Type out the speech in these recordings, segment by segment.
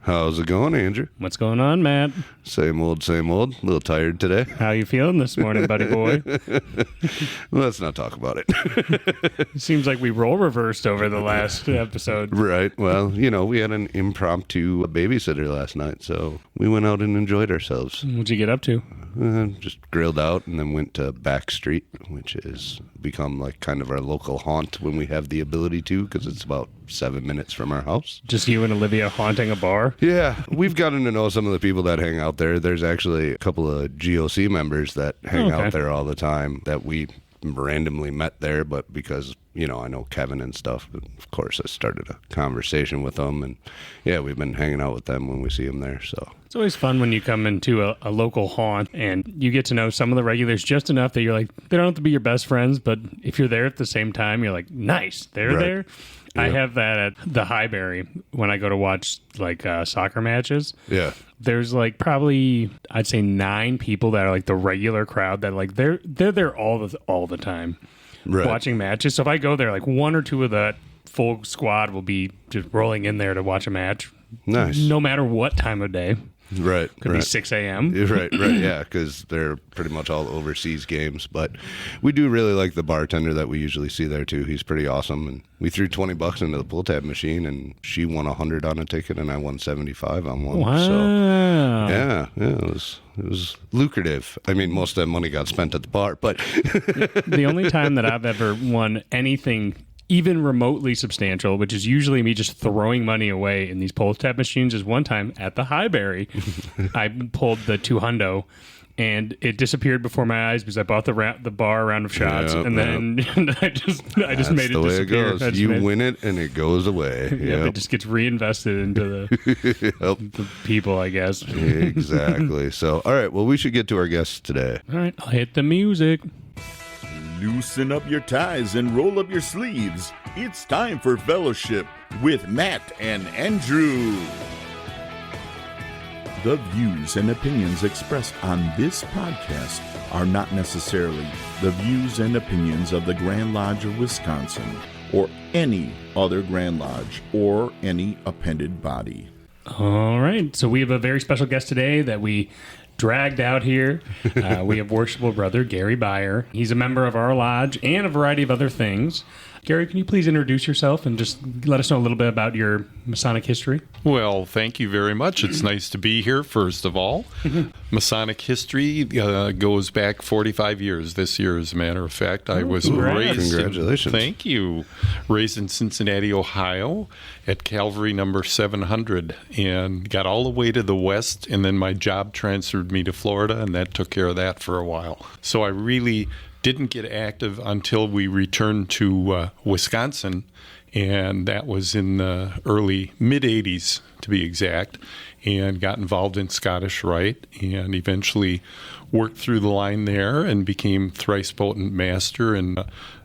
How's it going, Andrew? What's going on, Matt? Same old, same old. A little tired today. How you feeling this morning, buddy boy? Let's not talk about it. It seems like we role reversed over the last episode. Right. Well, we had an impromptu babysitter last night, so we went out and enjoyed ourselves. What'd you get up to? Just grilled out and then went to Back Street, which has become like kind of our local haunt when we have the ability to, because it's about 7 minutes from our house. Just you and Olivia haunting a bar? Yeah, we've gotten to know some of the people that hang out there. There's actually a couple of GOC members that hang out there all the time that we randomly met there, but because, I know Kevin and stuff, of course I started a conversation with them, and yeah, we've been hanging out with them when we see them there, so. It's always fun when you come into a local haunt and you get to know some of the regulars just enough that you're like, they don't have to be your best friends, but if you're there at the same time, you're like, nice, they're there. Yeah. I have that at the Highbury when I go to watch like soccer matches. Yeah. There's like probably, I'd say 9 people that are like the regular crowd that like they're there all the time watching matches. So if I go there, like 1 or 2 of that full squad will be just rolling in there to watch a match. Nice. No matter what time of day. Right. Could be 6 a.m. Right, yeah, because they're pretty much all overseas games. But we do really like the bartender that we usually see there, too. He's pretty awesome. And we threw $20 into the pull tab machine, and she won $100 on a ticket, and I won $75 on one. Wow. So, yeah, it was lucrative. I mean, most of that money got spent at the bar, but... The only time that I've ever won anything even remotely substantial, which is usually me just throwing money away in these pull tab machines, is one time at the Highbury. I pulled the 200 and it disappeared before my eyes because I bought the bar round of shots, and then I just made it disappear. That's the way it goes. You win it and it goes away. It just gets reinvested into the people, I guess. Exactly. So, all right, well, we should get to our guests today. All right, I'll hit the music. Loosen up your ties and roll up your sleeves. It's time for Fellowship with Matt and Andrew. The views and opinions expressed on this podcast are not necessarily the views and opinions of the Grand Lodge of Wisconsin or any other Grand Lodge or any appended body. All right, so we have a very special guest today that we dragged out here. We have Worshipful Brother Gary Beier. He's a member of our lodge and a variety of other things. Gary, can you please introduce yourself and just let us know a little bit about your Masonic history? Well, thank you very much. It's nice to be here, first of all. Masonic history goes back 45 years this year, as a matter of fact. I was raised... Congratulations. Thank you. Raised in Cincinnati, Ohio, at Calvary number 700, and got all the way to the west, and then my job transferred me to Florida, and that took care of that for a while. So I really didn't get active until we returned to Wisconsin, and that was in the early mid-'80s, to be exact, and got involved in Scottish Rite, and eventually worked through the line there and became thrice potent master in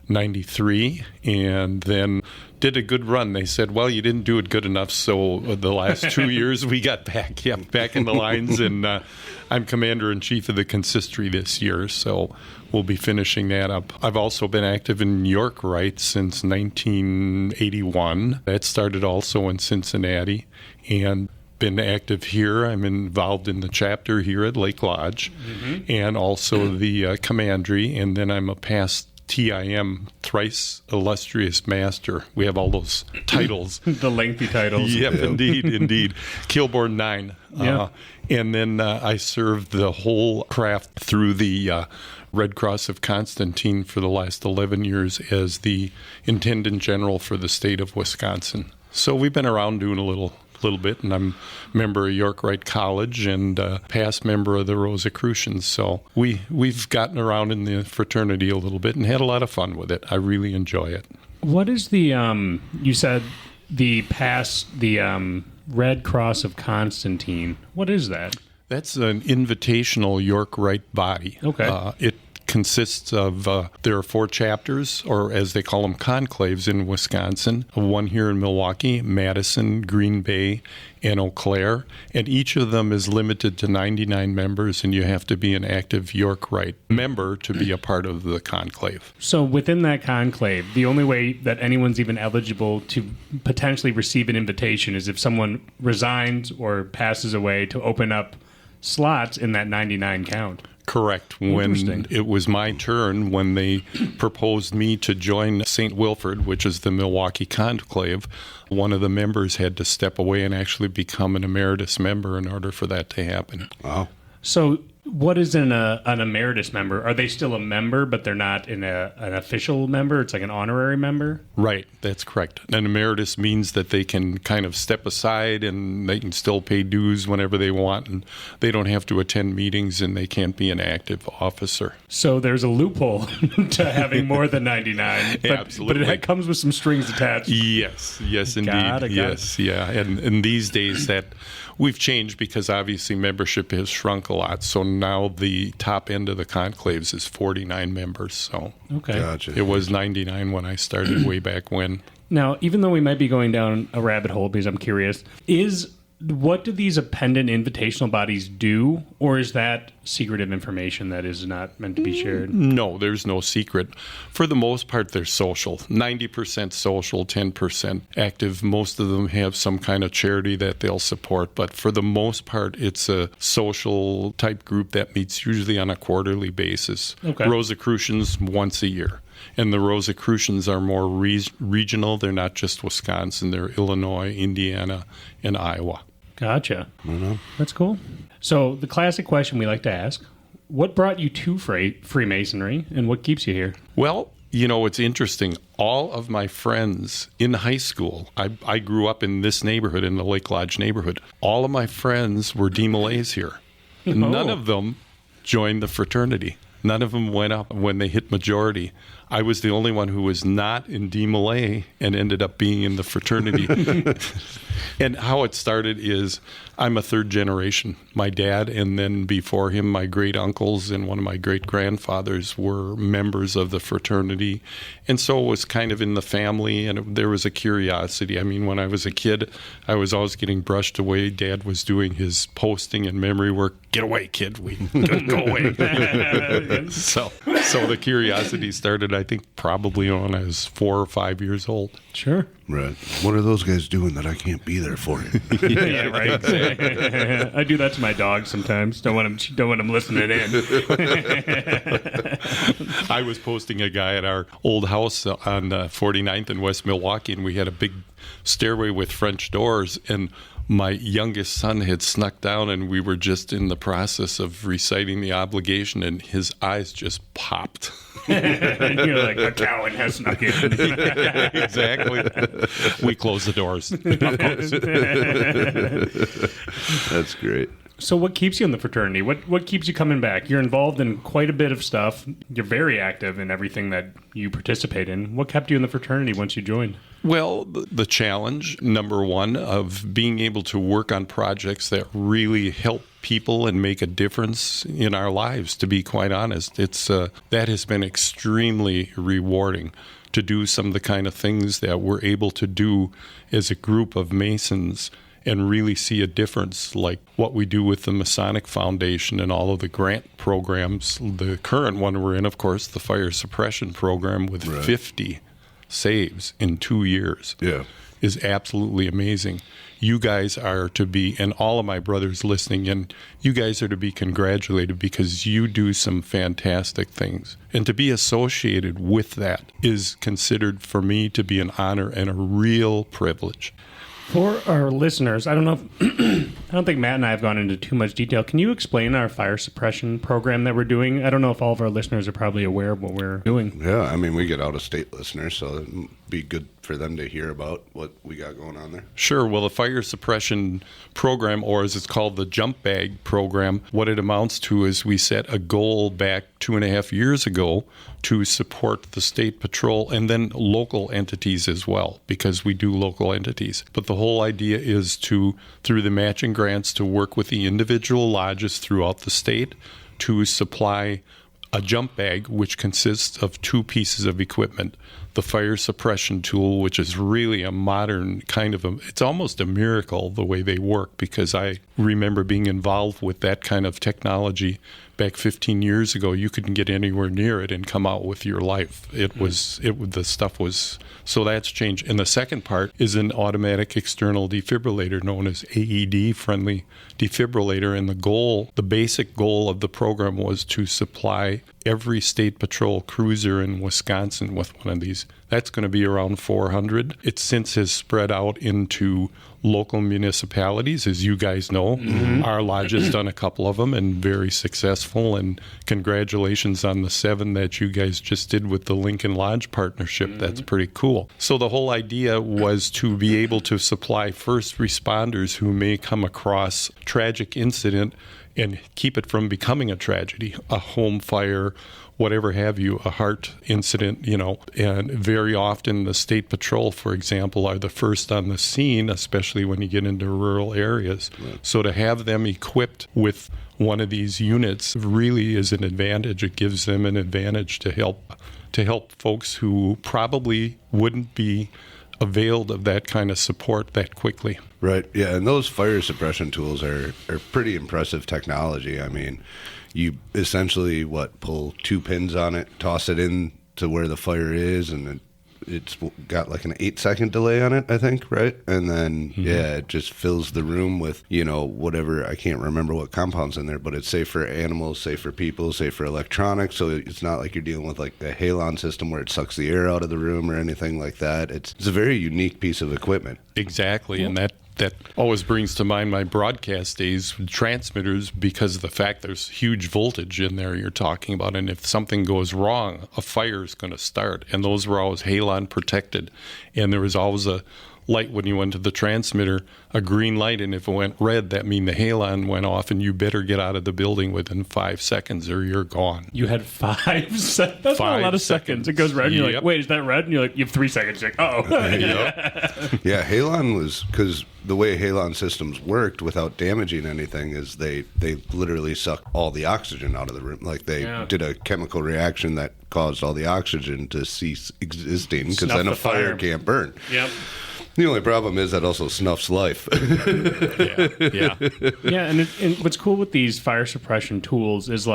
93, and then did a good run. They said, well, you didn't do it good enough, so the last 2 years we got back in the lines, and I'm commander-in-chief of the consistory this year, so we'll be finishing that up. I've also been active in York Rite since 1981. That started also in Cincinnati, and been active here. I'm involved in the chapter here at Lake Lodge, and also the commandery, and then I'm a past TIM, thrice illustrious master. We have all those titles. The lengthy titles. Yep, indeed. Kilbourne 9. Yeah. And then I served the whole craft through the Red Cross of Constantine for the last 11 years as the Intendant General for the state of Wisconsin. So we've been around doing a little bit, and I'm a member of York Rite College and past member of the Rosicrucians. So we've gotten around in the fraternity a little bit and had a lot of fun with it. I really enjoy it. What is the, you said the Red Cross of Constantine. What is that? That's an invitational York Rite body. Okay. It consists of, there are 4 chapters, or as they call them, conclaves in Wisconsin, one here in Milwaukee, Madison, Green Bay, and Eau Claire, and each of them is limited to 99 members, and you have to be an active York Rite member to be a part of the conclave. So within that conclave, the only way that anyone's even eligible to potentially receive an invitation is if someone resigns or passes away to open up slots in that 99 count. Correct. When it was my turn, when they proposed me to join St. Wilfrid, which is the Milwaukee Conclave, one of the members had to step away and actually become an emeritus member in order for that to happen. Wow. So what is an emeritus member? Are they still a member, but they're not an official member? It's like an honorary member? Right, that's correct. An emeritus means that they can kind of step aside and they can still pay dues whenever they want, and they don't have to attend meetings, and they can't be an active officer. So there's a loophole to having more than 99. Absolutely. But it comes with some strings attached. Yes, indeed. Yes, yeah. And these days that we've changed because obviously membership has shrunk a lot. So now the top end of the conclaves is 49 members. So okay. Gotcha. It was 99 when I started way back when. Now, even though we might be going down a rabbit hole because I'm curious, what do these appendant invitational bodies do, or is that secretive information that is not meant to be shared? No, there's no secret. For the most part, they're social. 90% social, 10% active. Most of them have some kind of charity that they'll support, but for the most part, it's a social type group that meets usually on a quarterly basis. Okay. Rosicrucians once a year. And the Rosicrucians are more regional. They're not just Wisconsin. They're Illinois, Indiana, and Iowa. Gotcha. That's cool. So the classic question we like to ask, what brought you to Freemasonry, and what keeps you here? Well, you know, it's interesting. All of my friends in high school, I grew up in this neighborhood, in the Lake Lodge neighborhood. All of my friends were DMLAs here. None of them joined the fraternity. None of them went up when they hit majority. I was the only one who was not in DMLA and ended up being in the fraternity. And how it started is I'm a third generation. My dad, and then before him, my great uncles and one of my great grandfathers were members of the fraternity. And so it was kind of in the family, and there was a curiosity. I mean, when I was a kid, I was always getting brushed away. Dad was doing his posting and memory work. Get away, kid. Go away. So the curiosity started, I think, probably when I was 4 or 5 years old. Sure. Right. What are those guys doing that I can't be there for? Yeah, right. I do that to my dog sometimes. Don't want him listening in. I was posting a guy at our old house on 49th in West Milwaukee, and we had a big stairway with French doors, and my youngest son had snuck down, and we were just in the process of reciting the obligation, and his eyes just popped. You're like, a Cowan has snuck in. Exactly. We closed the doors. That's great. So what keeps you in the fraternity? What keeps you coming back? You're involved in quite a bit of stuff. You're very active in everything that you participate in. What kept you in the fraternity once you joined? Well, the challenge, number one, of being able to work on projects that really help people and make a difference in our lives, to be quite honest. It's that has been extremely rewarding, to do some of the kind of things that we're able to do as a group of Masons and really see a difference, like what we do with the Masonic Foundation and all of the grant programs. The current one we're in, of course, the fire suppression program with 50 saves in 2 years is absolutely amazing. You guys are to be, and all of my brothers listening in, you guys are to be congratulated because you do some fantastic things. And to be associated with that is considered for me to be an honor and a real privilege. For our listeners, I don't think Matt and I have gone into too much detail. Can you explain our fire suppression program that we're doing? I don't know if all of our listeners are probably aware of what we're doing. Yeah, I mean, we get out-of-state listeners, so it'd be good for them to hear about what we got going on there. Sure. Well, the fire suppression program, or as it's called, the jump bag program, what it amounts to is we set a goal back 2.5 years ago to support the state patrol and then local entities as well, because we do local entities. But the whole idea is to, through the matching grants, to work with the individual lodges throughout the state to supply a jump bag, which consists of 2 pieces of equipment. The fire suppression tool, which is really a modern kind of it's almost a miracle the way they work, because I remember being involved with that kind of technology back 15 years ago. You couldn't get anywhere near it and come out with your life. The stuff was, so that's changed. And the second part is an automatic external defibrillator known as AED friendly defibrillator. And the basic goal of the program was to supply every state patrol cruiser in Wisconsin with one of these. That's going to be around 400. It since has spread out into local municipalities, as you guys know. Our lodge has done a couple of them and very successful. And congratulations on the 7 that you guys just did with the Lincoln Lodge partnership. That's pretty cool. So the whole idea was to be able to supply first responders who may come across tragic incident and keep it from becoming a tragedy, a home fire, whatever have you, a heart incident, and very often the state patrol, for example, are the first on the scene, especially when you get into rural areas. Right. So to have them equipped with one of these units really is an advantage. It gives them an advantage to help folks who probably wouldn't be availed of that kind of support that quickly. Right. Yeah, and those fire suppression tools are pretty impressive technology. I mean, you essentially pull 2 pins on it, toss it in to where the fire is, and it's got like an 8-second delay on it, I think, right? And then it just fills the room with whatever. I can't remember what compounds in there, but it's safe for animals, safe for people, safe for electronics. So it's not like you're dealing with like the halon system where it sucks the air out of the room or anything like that. It's a very unique piece of equipment. Exactly, and that always brings to mind my broadcast days with transmitters, because of the fact there's huge voltage in there you're talking about, and if something goes wrong, a fire is going to start. And those were always halon protected, and there was always a light when you went to the transmitter, a green light, and if it went red, that means the halon went off, and you better get out of the building within 5 seconds or you're gone. You had 5 seconds? That's not a lot of seconds. It goes red, and you're like, wait, is that red? And you're like, you have 3 seconds. You're like, Yeah, halon was, because the way halon systems worked without damaging anything is they literally suck all the oxygen out of the room. Like they did a chemical reaction that caused all the oxygen to cease existing, because then a fire can't burn. Yep. The only problem is that also snuffs life. Yeah, and what's cool with these fire suppression tools is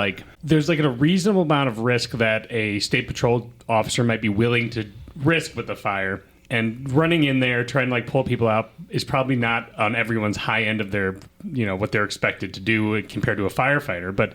there's a reasonable amount of risk that a state patrol officer might be willing to risk with the fire. And running in there, trying to pull people out is probably not on everyone's high end of their, what they're expected to do compared to a firefighter. But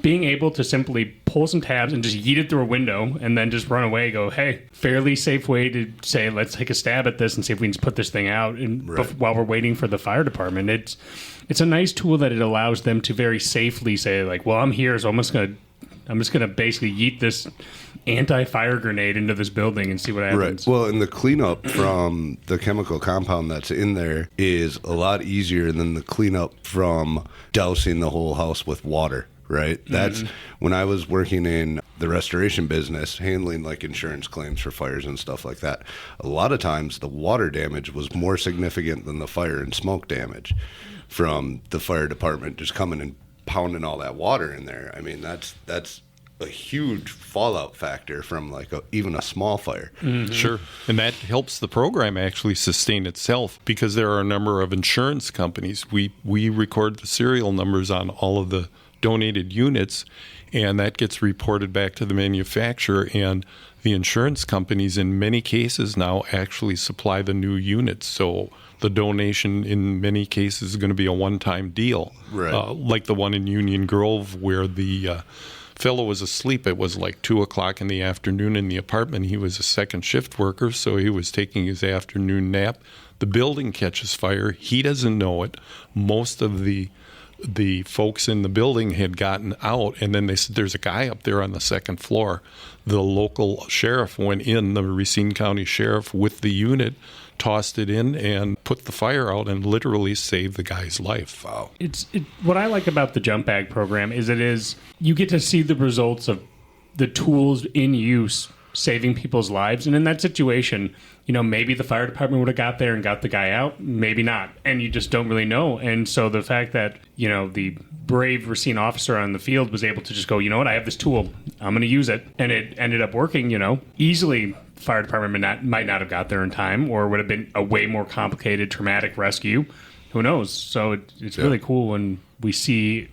being able to simply pull some tabs and just yeet it through a window and then just run away, go, hey, fairly safe way to say, let's take a stab at this and see if we can just put this thing out. And while we're waiting for the fire department, it's a nice tool that it allows them to very safely say, well, I'm here, so I'm just gonna basically yeet this anti-fire grenade into this building and see what happens. Right. Well, and the cleanup from the chemical compound that's in there is a lot easier than the cleanup from dousing the whole house with water. Right. That's when I was working in the restoration business, handling insurance claims for fires and stuff like that. A lot of times the water damage was more significant than the fire and smoke damage from the fire department just coming and pounding all that water in there. I mean, that's a huge fallout factor from even a small fire. Sure. And that helps the program actually sustain itself, because there are a number of insurance companies. We record the serial numbers on all of the donated units, and that gets reported back to the manufacturer, and the insurance companies in many cases now actually supply the new units. So the donation in many cases is going to be a one-time deal. Right. Like the one in Union Grove where the fellow was asleep. It was 2 o'clock in the afternoon in the apartment. He was a second shift worker, so he was taking his afternoon nap. The building catches fire. He doesn't know it. Most of the folks in the building had gotten out, and then they said, there's a guy up there on the second floor. The local sheriff went in, the Racine County sheriff, with the unit, tossed it in and put the fire out and literally saved the guy's life. Wow. What I like about the jump bag program is you get to see the results of the tools in use saving people's lives. And in that situation, maybe the fire department would have got there and got the guy out, maybe not. And you just don't really know. And so the fact that, the brave Racine officer on the field was able to just go, you know what, I have this tool, I'm going to use it. And it ended up working, easily. Fire department might not have got there in time, or would have been a way more complicated, traumatic rescue. Who knows? So it's really cool when we see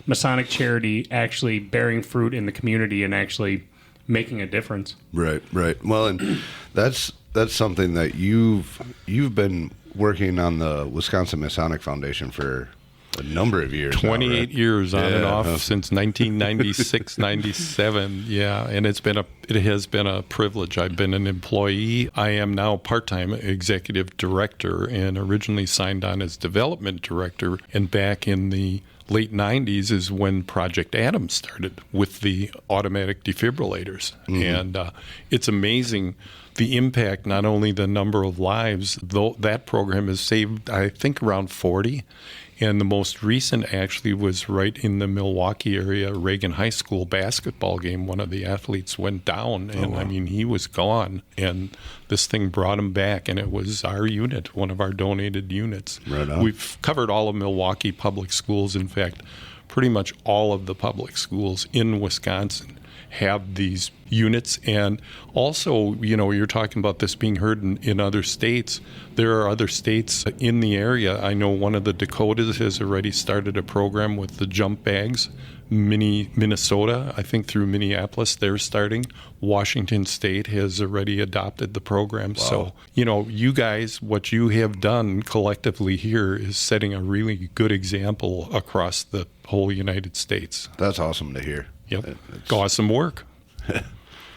Masonic charity actually bearing fruit in the community and actually making a difference. Right. Well, and that's something that you've been working on the Wisconsin Masonic Foundation for a number of years. 28 now, right? years on and off since 1996, 97. Yeah, and it has been a privilege. I've been an employee. I am now part-time executive director and originally signed on as development director. And back in the late 90s is when Project Adam started with the automatic defibrillators. And it's amazing the impact, not only the number of lives, though that program has saved, I think, around 40. And the most recent actually was right in the Milwaukee area, Reagan High School basketball game. One of the athletes went down, and I mean, he was gone. And this thing brought him back, and it was our unit, one of our donated units. Right on. We've covered all of Milwaukee public schools. In fact, pretty much all of the public schools in Wisconsin have these units. And also, you're talking about this being heard in other states. There are other states in the area. I know one of the Dakotas has already started a program with the jump bags. Minnesota, I think through Minneapolis, they're starting. Washington State has already adopted the program. Wow. So, you guys, what you have done collectively here is setting a really good example across the whole United States. That's awesome to hear. Yep. Awesome work.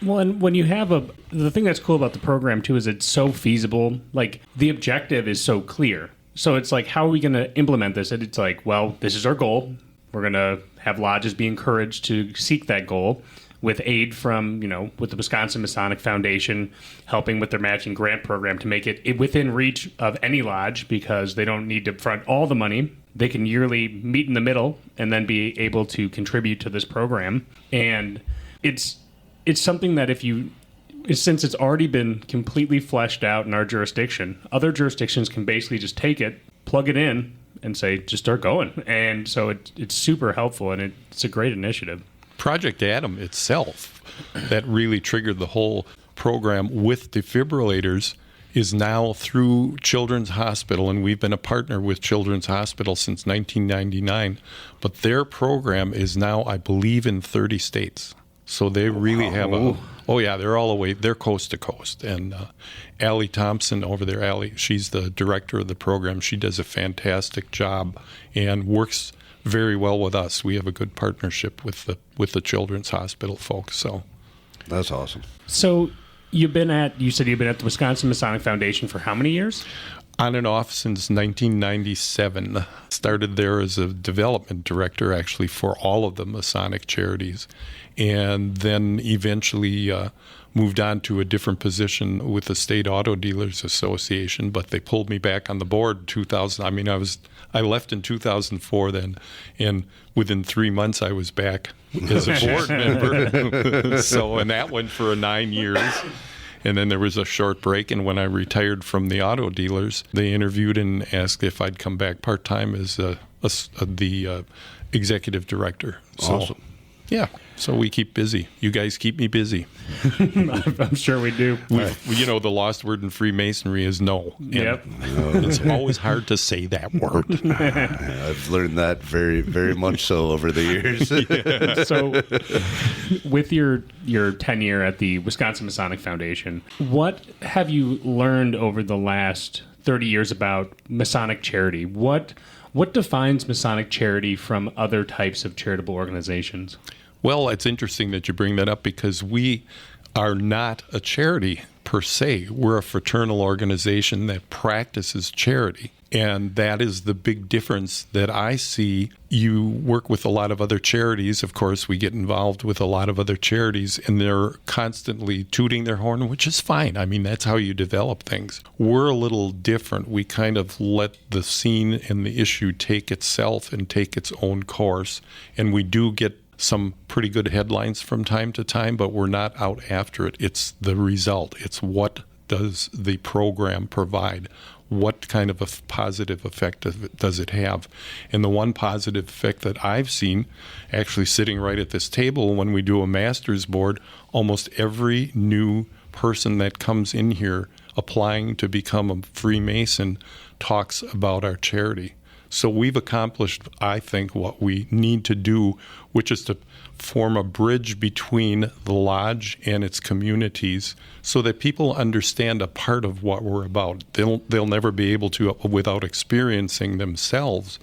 Well, and when you have the thing that's cool about the program too is it's so feasible. Like the objective is so clear. So it's like, how are we going to implement this? And it's like, well, this is our goal. We're going to have lodges be encouraged to seek that goal with aid from, with the Wisconsin Masonic Foundation, helping with their matching grant program to make it within reach of any lodge, because they don't need to front all the money. They can yearly meet in the middle and then be able to contribute to this program. And it's something that since it's already been completely fleshed out in our jurisdiction, other jurisdictions can basically just take it, plug it in, and say, just start going. And so it's super helpful, and it's a great initiative. Project Adam itself, that really triggered the whole program with defibrillators, is now through Children's Hospital, and we've been a partner with Children's Hospital since 1999. But their program is now, I believe, in 30 states. So they really have they're all the way, they're coast to coast. And Allie Thompson over there, Allie, she's the director of the program. She does a fantastic job and works very well with us. We have a good partnership with the Children's Hospital folks. So that's awesome. So you said you've been at the Wisconsin Masonic Foundation for how many years? On and off since 1997. Started there as a development director, actually, for all of the Masonic charities. And then eventually moved on to a different position with the State Auto Dealers Association. But they pulled me back on the board 2000. I mean, I left in 2004 then, and within 3 months I was back as a board member. And that went for 9 years. And then there was a short break, and when I retired from the auto dealers, they interviewed and asked if I'd come back part-time as the executive director. Awesome. Yeah, so we keep busy. You guys keep me busy. I'm sure we do. The lost word in Freemasonry is no. Yep. It's always hard to say that word. I've learned that very, very much so over the years. Yeah. So with your tenure at the Wisconsin Masonic Foundation, what have you learned over the last 30 years about Masonic charity? What defines Masonic charity from other types of charitable organizations? Well, it's interesting that you bring that up, because we are not a charity per se. We're a fraternal organization that practices charity. And that is the big difference that I see. You work with a lot of other charities. Of course, we get involved with a lot of other charities, and they're constantly tooting their horn, which is fine. I mean, that's how you develop things. We're a little different. We kind of let the scene and the issue take itself and take its own course. And we do get some pretty good headlines from time to time, but we're not out after it. It's the result. It's what does the program provide? What kind of a positive effect does it have? And the one positive effect that I've seen, actually sitting right at this table when we do a master's board, almost every new person that comes in here applying to become a Freemason talks about our charity. So we've accomplished, I think, what we need to do, which is to form a bridge between the lodge and its communities so that people understand a part of what we're about. They'll never be able to, without experiencing themselves,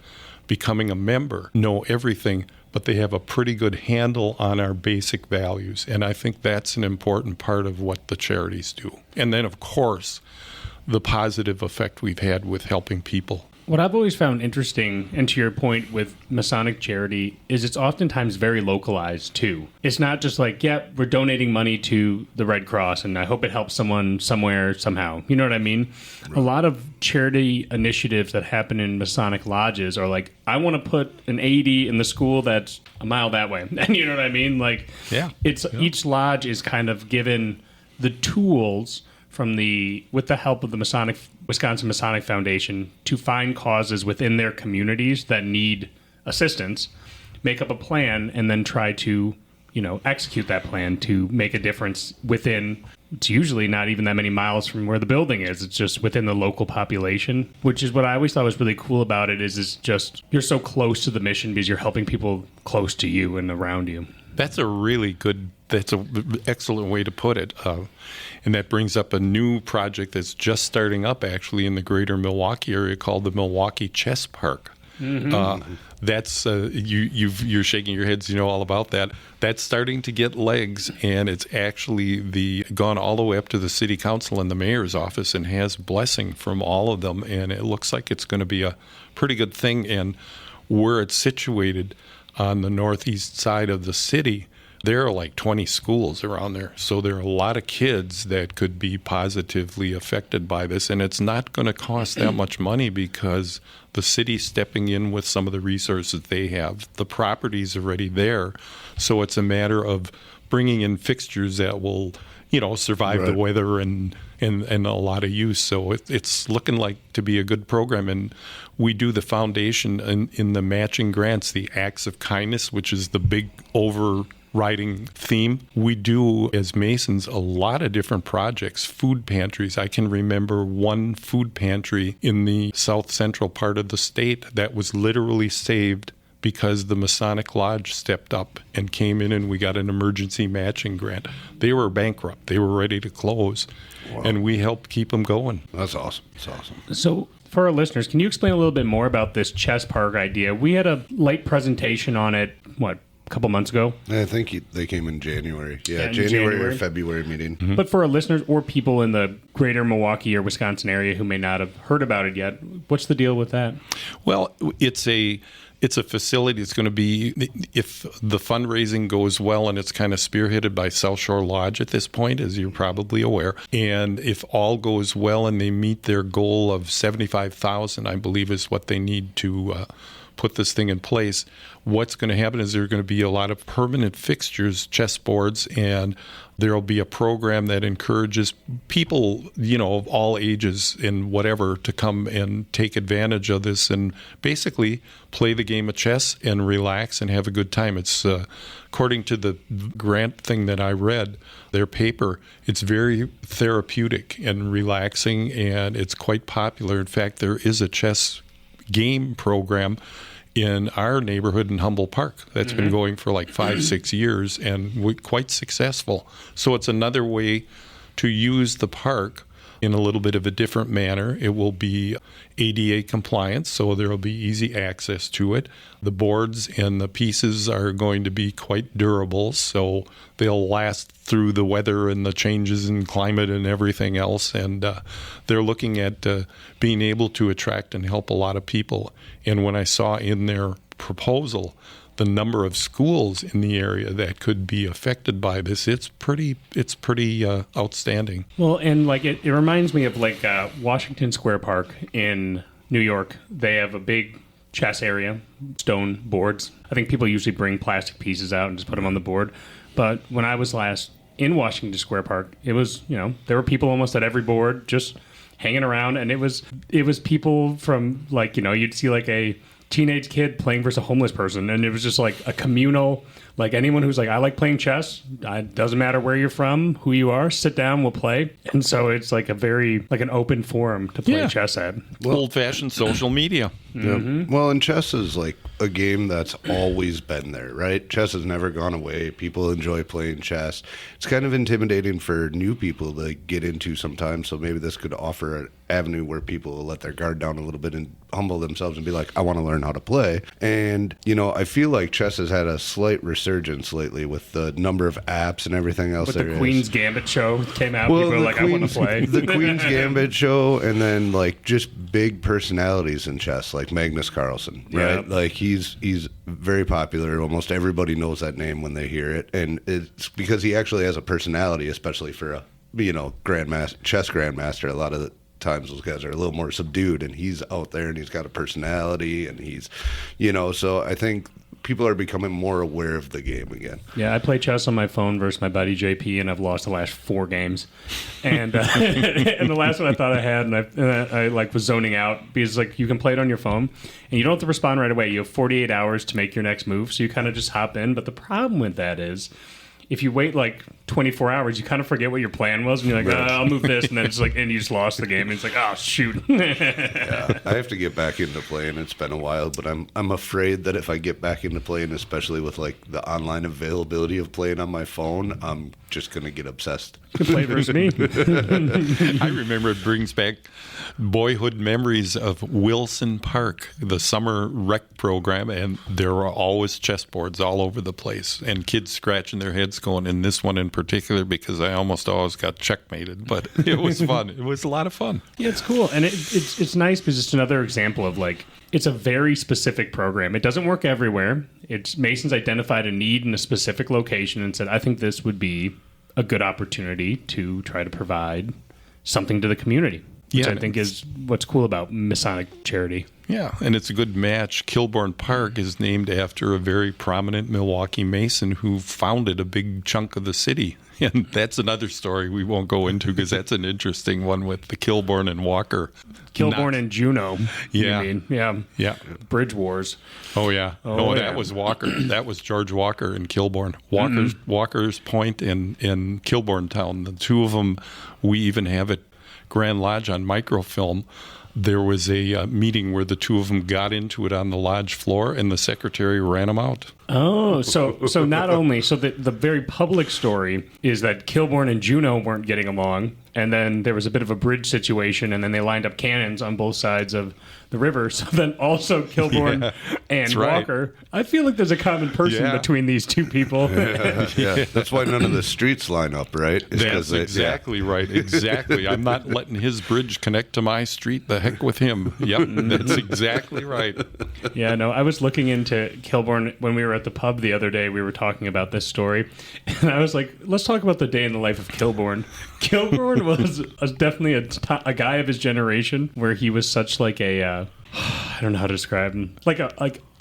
becoming a member, know everything, but they have a pretty good handle on our basic values. And I think that's an important part of what the charities do. And then, of course, the positive effect we've had with helping people. What I've always found interesting, and to your point with Masonic charity, is it's oftentimes very localized too. It's not just like, we're donating money to the Red Cross and I hope it helps someone somewhere somehow. You know what I mean? Right. A lot of charity initiatives that happen in Masonic lodges are like, I want to put an AED in the school that's a mile that way. And you know what I mean? Like, each lodge is kind of given the tools with the help of the Wisconsin Masonic Foundation to find causes within their communities that need assistance, make up a plan, and then try to, execute that plan to make a difference within. It's usually not even that many miles from where the building is. It's just within the local population, which is what I always thought was really cool about it is just you're so close to the mission because you're helping people close to you and around you. That's an excellent way to put it. And that brings up a new project that's just starting up actually in the greater Milwaukee area called the Milwaukee Chess Park. Mm-hmm. That's you're shaking your heads, all about that. That's starting to get legs, and it's actually gone all the way up to the city council and the mayor's office and has blessing from all of them, and it looks like it's going to be a pretty good thing. And where it's situated on the northeast side of the city, there are like 20 schools around there. So there are a lot of kids that could be positively affected by this. And it's not going to cost that much money because the city's stepping in with some of the resources they have. The property's already there. So it's a matter of bringing in fixtures that will, survive the weather and a lot of use. So it's looking like to be a good program. And we do the foundation in the matching grants, the acts of kindness, which is the big overriding theme. We do, as Masons, a lot of different projects, food pantries. I can remember one food pantry in the south central part of the state that was literally saved because the Masonic Lodge stepped up and came in and we got an emergency matching grant. They were bankrupt. They were ready to close. Wow. And we helped keep them going. That's awesome. That's awesome. So for our listeners, can you explain a little bit more about this chess park idea? We had a light presentation on it, a couple months ago? I think they came in January. Yeah, January or February meeting. Mm-hmm. But for our listeners or people in the greater Milwaukee or Wisconsin area who may not have heard about it yet, what's the deal with that? Well, it's a facility. It's going to be, if the fundraising goes well, and it's kind of spearheaded by South Shore Lodge at this point, as you're probably aware. And if all goes well and they meet their goal of $75,000, I believe is what they need to put this thing in place, what's going to happen is there are going to be a lot of permanent fixtures, chessboards, and there will be a program that encourages people, of all ages and whatever, to come and take advantage of this and basically play the game of chess and relax and have a good time. It's according to the grant thing that I read, their paper, it's very therapeutic and relaxing, and it's quite popular. In fact, there is a chess game program in our neighborhood in Humboldt Park that's been going for like 5-6 years and quite successful. So it's another way to use the park in a little bit of a different manner. It will be ADA compliant, so there will be easy access to it. The boards and the pieces are going to be quite durable, so they'll last through the weather and the changes in climate and everything else. And they're looking at being able to attract and help a lot of people. And when I saw in their proposal the number of schools in the area that could be affected by this, it's pretty outstanding. Well, and it reminds me of Washington Square Park in New York. They have a big chess area, stone boards. I think people usually bring plastic pieces out and just put them on the board. But when I was last in Washington Square Park. It was, there were people almost at every board just hanging around, and it was people from, like, you'd see like a teenage kid playing versus a homeless person, and it was just like a communal, like, anyone who's like, I like playing chess, it doesn't matter where you're from, who you are, sit down, we'll play. And so it's like a very, like, an open forum to play chess at. Old-fashioned social media. Mm-hmm. Well, and chess is like a game that's always been there, right? Chess has never gone away. People enjoy playing chess. It's kind of intimidating for new people to get into sometimes, so maybe this could offer an avenue where people will let their guard down a little bit and humble themselves and be like, I want to learn how to play. And, I feel like chess has had a slight resurgence lately with the number of apps and everything else there is. The Queen's Gambit show came out, people were like, I want to play. The Queen's Gambit show, and then, like, just big personalities in chess, like Magnus Carlsen, right? Yeah. Like, he's very popular. Almost everybody knows that name when they hear it, and it's because he actually has a personality, especially for a chess grandmaster. A lot of the times those guys are a little more subdued, and he's out there and he's got a personality, and he's, so I think people are becoming more aware of the game again. Yeah, I play chess on my phone versus my buddy JP, and I've lost the last 4 games. And and the last one I thought I had, and I like was zoning out because, like, you can play it on your phone and you don't have to respond right away. You have 48 hours to make your next move, so you kind of just hop in. But the problem with that is, if you wait like 24 hours, you kind of forget what your plan was, and you're like, I'll move this, and then it's like, and you just lost the game, and it's like, oh, shoot. Yeah, I have to get back into playing. It's been a while, but I'm afraid that if I get back into playing, especially with like the online availability of playing on my phone, I'm just going to get obsessed. Play versus me. I remember it brings back boyhood memories of Wilson Park, the summer rec program, and there were always chessboards all over the place, and kids scratching their heads going, in this one in particular, because I almost always got checkmated, but it was fun. It was a lot of fun. Yeah, it's cool. And it's nice because it's another example of, like, it's a very specific program. It doesn't work everywhere. Masons identified a need in a specific location and said, I think this would be a good opportunity to try to provide something to the community, which I think is what's cool about Masonic charity. Yeah, and it's a good match. Kilbourne Park is named after a very prominent Milwaukee Mason who founded a big chunk of the city. And that's another story we won't go into because that's an interesting one with the Kilbourne and Walker. Kilbourne and Juneau. Yeah. You mean? Yeah. Bridge Wars. Oh, yeah. That was Walker. That was George Walker in Kilbourne. Walker's Point in Kilbourne Town. The two of them, we even have it Grand Lodge on microfilm. There was a meeting where the two of them got into it on the lodge floor, and the secretary ran them out. Oh, so not only, so the very public story is that Kilbourne and Juneau weren't getting along, and then there was a bit of a bridge situation, and then they lined up cannons on both sides of the river. So then also Kilbourne and Walker. I feel like there's a common person between these two people. Yeah. That's why none of the streets line up, right? That's exactly right. Exactly. I'm not letting his bridge connect to my street. The heck with him. Yep, that's exactly right. Yeah, no, I was looking into Kilbourne when we were at the pub the other day. We were talking about this story, and I was like, let's talk about the day in the life of Kilbourne. Kilbourne was definitely a guy of his generation, where he was such like a I don't know how to describe him, like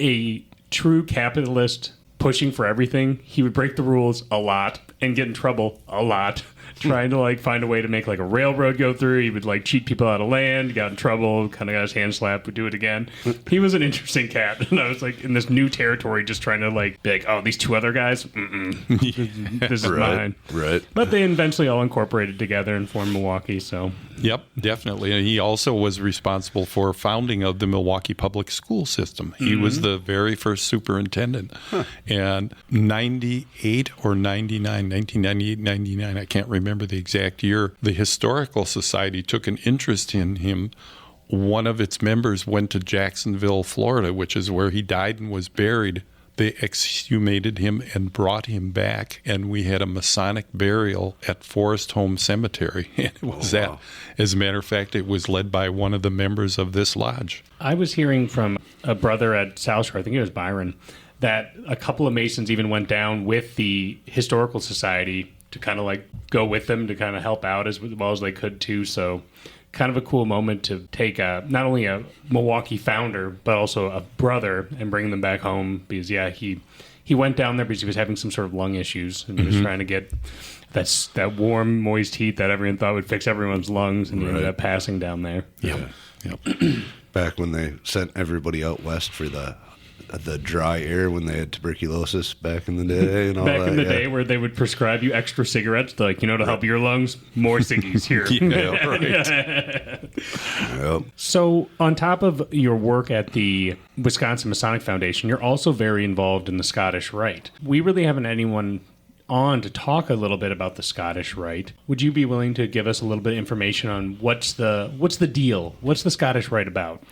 a true capitalist pushing for everything. He would break the rules a lot and get in trouble a lot, trying to like find a way to make like a railroad go through. He would like cheat people out of land, got in trouble, kind of got his hand slapped, would do it again. He was an interesting cat. And I was like in this new territory, just trying to like be like, oh, these two other guys, this is mine. Right. But they eventually all incorporated together and formed Milwaukee. So yep, definitely. And he also was responsible for founding of the Milwaukee public school system. He was the very first superintendent. And 98 or 1998, 99, I can't remember the exact year, the Historical Society took an interest in him. One of its members went to Jacksonville, Florida, which is where he died and was buried. They exhumated him and brought him back, and we had a Masonic burial at Forest Home Cemetery. And it was that. As a matter of fact, it was led by one of the members of this lodge. I was hearing from a brother at South Shore, I think it was Byron, that a couple of Masons even went down with the Historical Society to kind of like go with them to kind of help out as well as they could too. So kind of a cool moment to take not only a Milwaukee founder, but also a brother and bring them back home because, he he went down there because he was having some sort of lung issues, and he was trying to get that warm, moist heat that everyone thought would fix everyone's lungs, and he ended up passing down there. Yep. Back when they sent everybody out west for the dry air when they had tuberculosis back in the day and all that. Back in the day where they would prescribe you extra cigarettes, like, to help your lungs, more ciggies here. Yeah, right. Yep. So on top of your work at the Wisconsin Masonic Foundation, you're also very involved in the Scottish Rite. We really haven't had anyone on to talk a little bit about the Scottish Rite. Would you be willing to give us a little bit of information on what's the deal? What's the Scottish Rite about?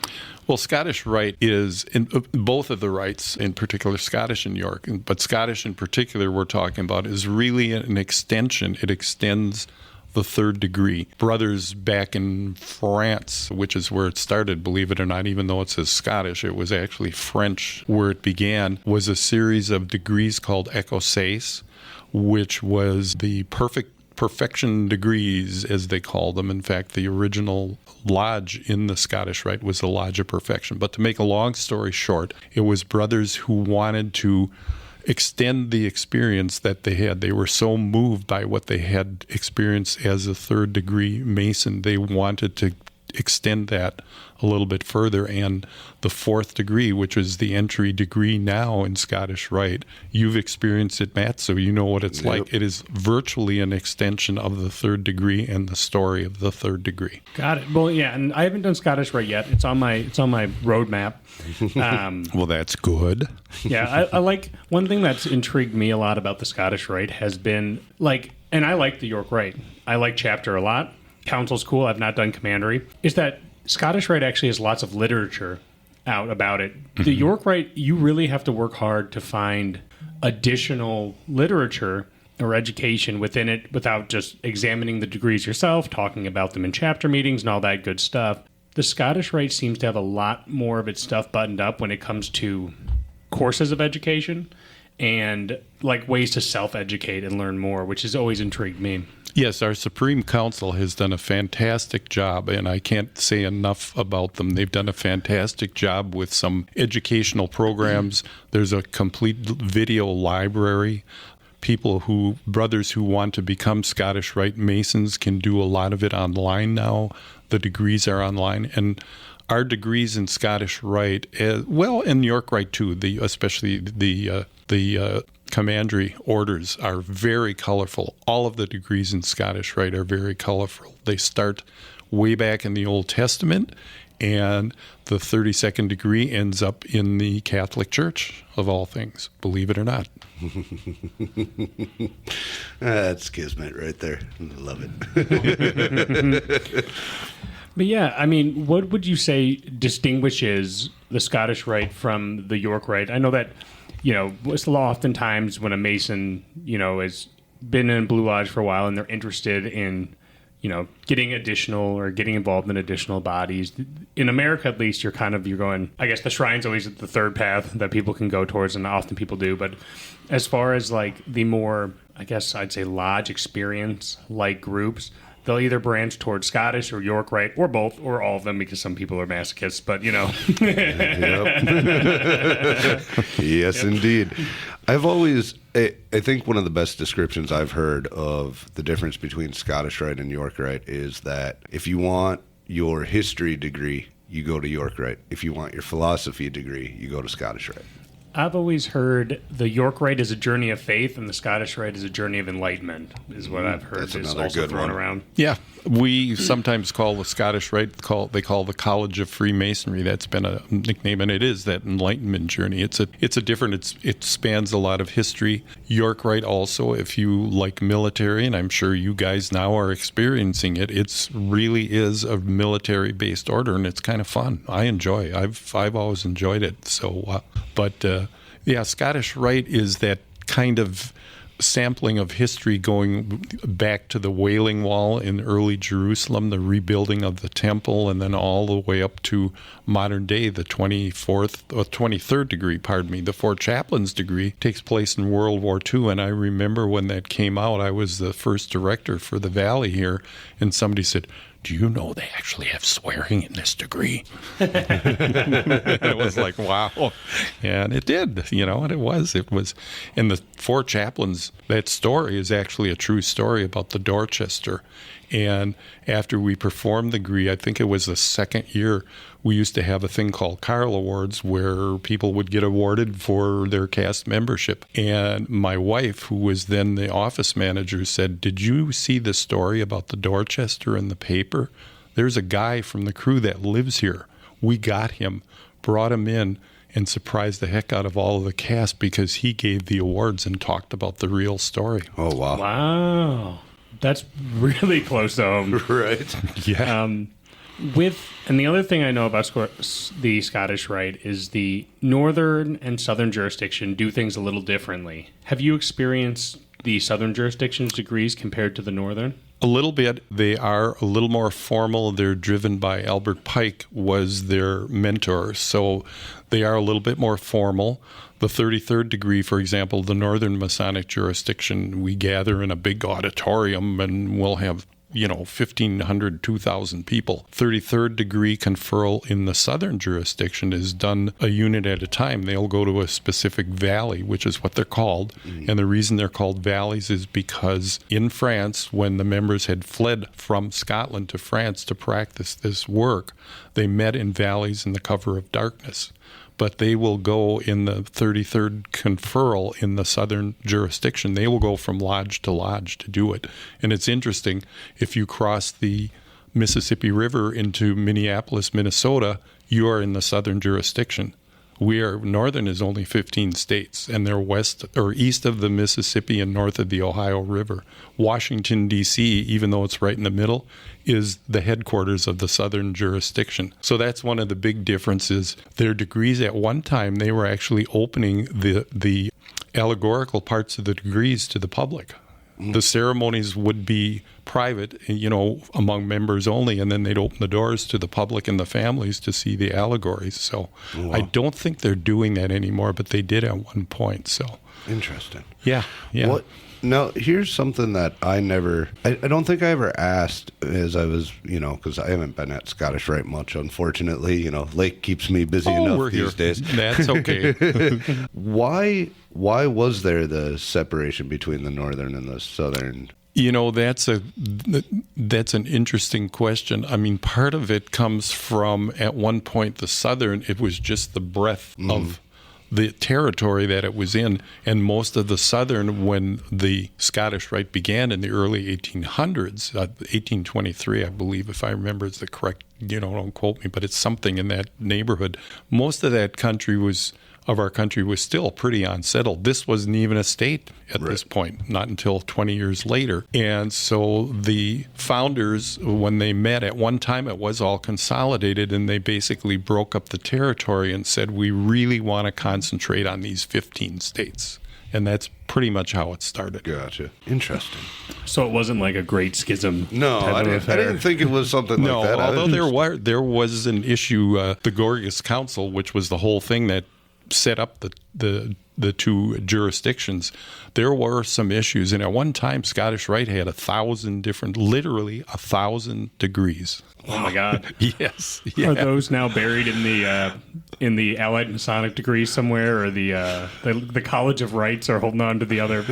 Well, Scottish Rite is, in both of the rites, in particular Scottish and York, but Scottish in particular we're talking about, is really an extension. It extends the third degree. Brothers back in France, which is where it started, believe it or not, even though it says Scottish, it was actually French where it began, was a series of degrees called écossaise, which was the perfection degrees, as they call them. In fact, the original lodge in the Scottish Rite was the Lodge of Perfection. But to make a long story short, it was brothers who wanted to extend the experience that they had. They were so moved by what they had experienced as a third degree Mason, they wanted to extend that a little bit further. And the fourth degree, which is the entry degree now in Scottish Rite, you've experienced it, Matt, so you know what it's like. It is virtually an extension of the third degree and the story of the third degree. Got it. Well, yeah, and I haven't done Scottish Rite yet. It's on my roadmap. Well, that's good. Yeah, I like, one thing that's intrigued me a lot about the Scottish Rite has been, and I like the York Rite. I like chapter a lot. Council's cool. I've not done commandery. Is that Scottish Rite actually has lots of literature out about it. The York Rite, you really have to work hard to find additional literature or education within it without just examining the degrees yourself, talking about them in chapter meetings and all that good stuff. The Scottish Rite seems to have a lot more of its stuff buttoned up when it comes to courses of education and ways to self-educate and learn more, which has always intrigued me. Yes, our Supreme Council has done a fantastic job, and I can't say enough about them. They've done a fantastic job with some educational programs. There's a complete video library. Brothers who want to become Scottish Rite Masons can do a lot of it online now. The degrees are online, and our degrees in Scottish Rite, in York Rite too, especially the commandery orders are very colorful. All of the degrees in Scottish Rite are very colorful. They start way back in the Old Testament, and the 32nd degree ends up in the Catholic Church, of all things, believe it or not. That's kismet right there. I love it. But yeah, I mean, what would you say distinguishes the Scottish Rite from the York Rite? I know that, it's oftentimes when a Mason, has been in Blue Lodge for a while and they're interested in, getting additional or getting involved in additional bodies. In America, at least, you're going, I guess the shrine's always the third path that people can go towards, and often people do. But as far as the more, I guess I'd say lodge experience groups, they'll either branch towards Scottish or York Rite or both or all of them, because some people are masochists, but Yes, indeed. I think one of the best descriptions I've heard of the difference between Scottish Rite and York Rite is that if you want your history degree, you go to York Rite. If you want your philosophy degree, you go to Scottish Rite. I've always heard the York Rite is a journey of faith and the Scottish Rite is a journey of enlightenment, is what I've heard. That's is another also good thrown one. around. Yeah, we sometimes call the Scottish Rite, they call the College of Freemasonry. That's been a nickname, and it is that enlightenment journey. It spans a lot of history. York Rite also, if you like military, and I'm sure you guys now are experiencing it, it really is a military-based order, and it's kind of fun. I enjoy. I've always enjoyed it. So, Scottish Rite is that kind of sampling of history going back to the Wailing Wall in early Jerusalem, the rebuilding of the temple, and then all the way up to modern day, the 23rd degree, the Four Chaplains degree takes place in World War II. And I remember when that came out, I was the first director for the Valley here, and somebody said, do you know they actually have swearing in this degree? It was like, wow. And it did, and it was. And the four chaplains, that story is actually a true story about the Dorchester. And after we performed the degree, I think it was the second year, we used to have a thing called Carl Awards where people would get awarded for their cast membership. And my wife, who was then the office manager, said, did you see the story about the Dorchester in the paper? There's a guy from the crew that lives here. We got him, brought him in, and surprised the heck out of all of the cast because he gave the awards and talked about the real story. Oh, wow. Wow. That's really close to home. Right. Yeah. And the other thing I know about the Scottish Rite is the northern and southern jurisdiction do things a little differently. Have you experienced the southern jurisdiction's degrees compared to the northern? A little bit. They are a little more formal. They're driven by Albert Pike, was their mentor. So they are a little bit more formal. The 33rd degree, for example, the Northern Masonic jurisdiction, we gather in a big auditorium and we'll have 1,500, 2,000 people. 33rd degree conferral in the southern jurisdiction is done a unit at a time. They'll go to a specific valley, which is what they're called. And the reason they're called valleys is because in France, when the members had fled from Scotland to France to practice this work, they met in valleys in the cover of darkness. But they will go in the 33rd conferral in the southern jurisdiction. They will go from lodge to lodge to do it. And it's interesting, if you cross the Mississippi River into Minneapolis, Minnesota, you are in the southern jurisdiction. Northern is only 15 states, and they're west or east of the Mississippi and north of the Ohio River. Washington, D.C., even though it's right in the middle, is the headquarters of the southern jurisdiction. So that's one of the big differences. Their degrees at one time, they were actually opening the allegorical parts of the degrees to the public. The ceremonies would be private, among members only, and then they'd open the doors to the public and the families to see the allegories. So wow. I don't think they're doing that anymore, but they did at one point. So interesting. Yeah. Now, here's something that I don't think I ever asked as I was, because I haven't been at Scottish Rite much, unfortunately. Lake keeps me busy enough these days. That's okay. Why was there the separation between the northern and the southern? That's an interesting question. I mean, part of it comes from, at one point, the southern, it was just the breadth of the territory that it was in, and most of the southern, when the Scottish Rite began in the early 1800s, 1823, I believe, if I remember, is the correct, don't quote me, but it's something in that neighborhood. Most of that our country was still pretty unsettled. This wasn't even a state at this point, not until 20 years later. And so the founders, when they met, at one time it was all consolidated, and they basically broke up the territory and said, we really want to concentrate on these 15 states. And that's pretty much how it started. Gotcha. Interesting. So it wasn't like a great schism. No, I didn't think it was something like that. Although there was an issue, the Gorgas Council, which was the whole thing that set up the two jurisdictions. There were some issues, and at one time Scottish Rite had 1,000 degrees. Oh my God! Yes. Yeah. Are those now buried in the Allied Masonic degrees somewhere, or the College of Rites are holding on to the other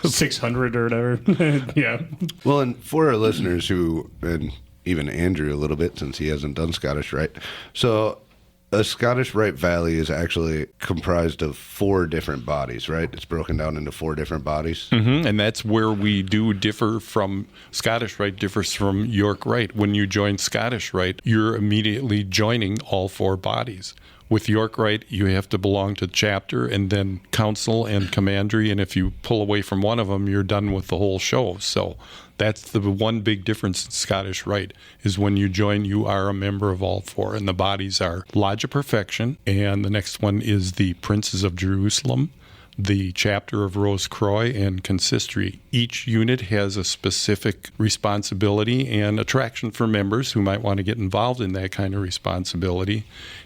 600 or whatever? Yeah. Well, and for our listeners and even Andrew a little bit, since he hasn't done Scottish Rite, so a Scottish Rite Valley is actually comprised of 4 different bodies, right? It's broken down into 4 different bodies. Mm-hmm. And that's where we do differ from, Scottish Rite differs from York Rite. When you join Scottish Rite, you're immediately joining all 4 bodies. With York Rite, you have to belong to chapter and then council and commandery, and if you pull away from one of them, you're done with the whole show. So that's the one big difference in Scottish Rite, is when you join, you are a member of all 4, and the bodies are Lodge of Perfection, and the next one is the Princes of Jerusalem, the chapter of Rose Croix, and consistory. Each unit has a specific responsibility and attraction for members who might want to get involved in that kind of responsibility.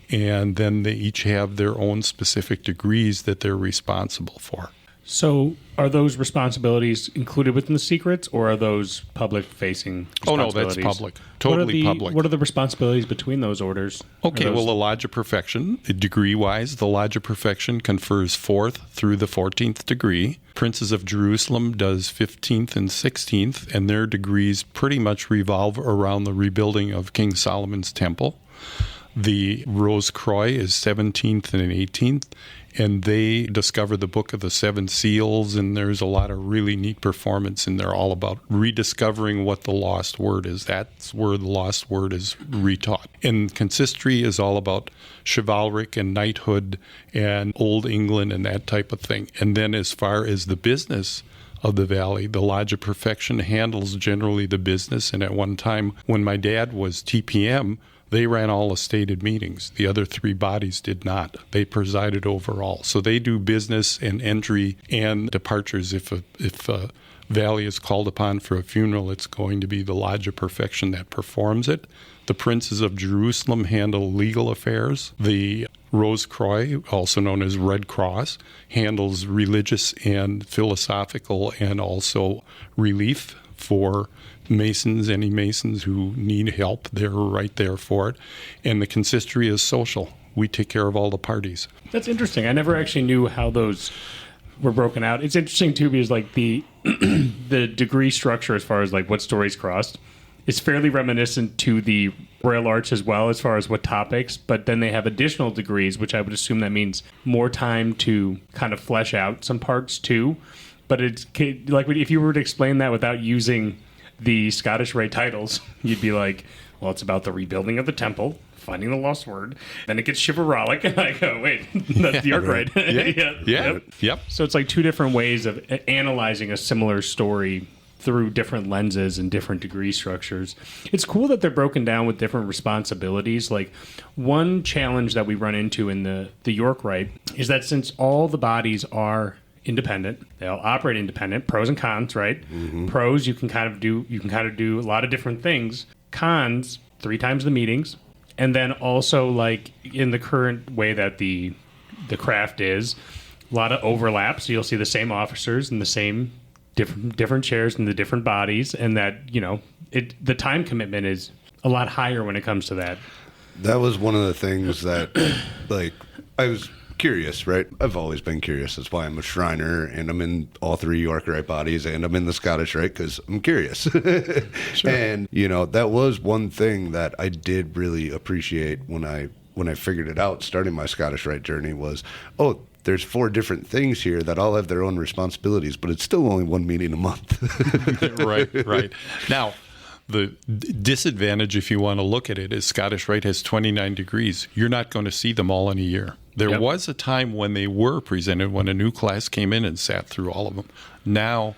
And then they each have their own specific degrees that they're responsible for. So are those responsibilities included within the secrets, or are those public-facing Oh, no, responsibilities? that's public. Totally public. What are the responsibilities between those orders? Okay, well, the Lodge of Perfection, degree-wise, the Lodge of Perfection confers 4th through the 14th degree. Princes of Jerusalem does 15th and 16th, and their degrees pretty much revolve around the rebuilding of King Solomon's temple. The Rose Croix is 17th and 18th, and they discover the Book of the Seven Seals, and there's a lot of really neat performance in there all about rediscovering what the lost word is. That's where the lost word is retaught. And consistory is all about chivalric and knighthood and Old England and that type of thing. And then as far as the business of the valley, the Lodge of Perfection handles generally the business. And at one time, when my dad was TPM, they ran all the stated meetings. The other 3 bodies did not. They presided over all. So they do business and entry and departures. If a valley is called upon for a funeral, it's going to be the Lodge of Perfection that performs it. The Princes of Jerusalem handle legal affairs. The Rose Croix, also known as Red Cross, handles religious and philosophical and also relief for Masons, any Masons who need help. They're right there for it. And the consistory is social. We take care of all the parties. That's interesting. I never actually knew how those were broken out. It's interesting, too, because like the the degree structure as far as like what stories crossed is fairly reminiscent to the Royal Arch as well as far as what topics, but then they have additional degrees, which I would assume that means more time to kind of flesh out some parts, too. But it's like if you were to explain that without using the Scottish Rite titles, you'd be like, well, it's about the rebuilding of the temple, finding the lost word. Then it gets chivalric, and I go, wait, that's the York Rite. Yep. So it's like 2 different ways of analyzing a similar story through different lenses and different degree structures. It's cool that they're broken down with different responsibilities. Like one challenge that we run into in the York Rite is that since all the bodies are independent, they all operate independent, pros and cons, right? Mm-hmm. Pros, you can kind of do a lot of different things. Cons, 3 times the meetings. And then also like in the current way that the craft is, a lot of overlap. So you'll see the same officers and the same different chairs and the different bodies, and that, the time commitment is a lot higher when it comes to that. That was one of the things that like I was curious, right? I've always been curious. That's why I'm a Shriner, and I'm in all 3 York Rite bodies, and I'm in the Scottish Rite because I'm curious. Sure. And that was one thing that I did really appreciate when I figured it out, starting my Scottish Rite journey, was there's 4 different things here that all have their own responsibilities, but it's still only 1 meeting a month. Right. Now, the disadvantage, if you want to look at it, is Scottish Rite has 29 degrees. You're not going to see them all in a year. There was a time when they were presented, when a new class came in and sat through all of them. Now,